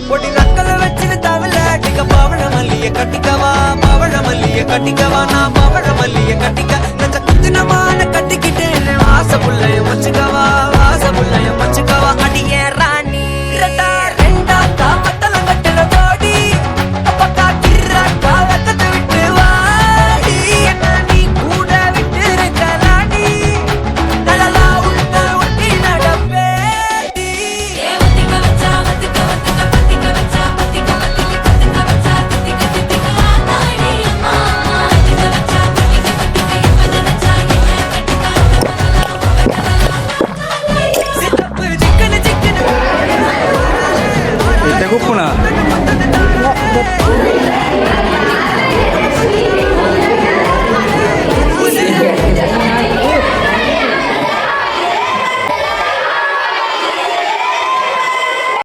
பொடி நக்கல வச்சுன்னு தவில அடிக்க பவழ மல்லிய கட்டிக்கவா பவழ மல்லிய கட்டிக்கவா நான் பவழ மல்லிய கட்டிக்க நச்ச குத்தினமான கட்டிக்கிட்டு வாச புள்ளைய மச்சுக்கவா வாச புள்ளைய மச்சுக்கவா அடியே ராணி ரெண்டா காமத்தலம் கட்டுற போடி அப்பக்கா கிராக்கா வெக்கத்தை விட்டு வாடி என்ன நீ கூட விட்டு இருக்கலாடி நலலா உள்ள ஒட்டி நடப்பேடி சித்தப்பு சிக்கன சிக்கன Ite kuppuna.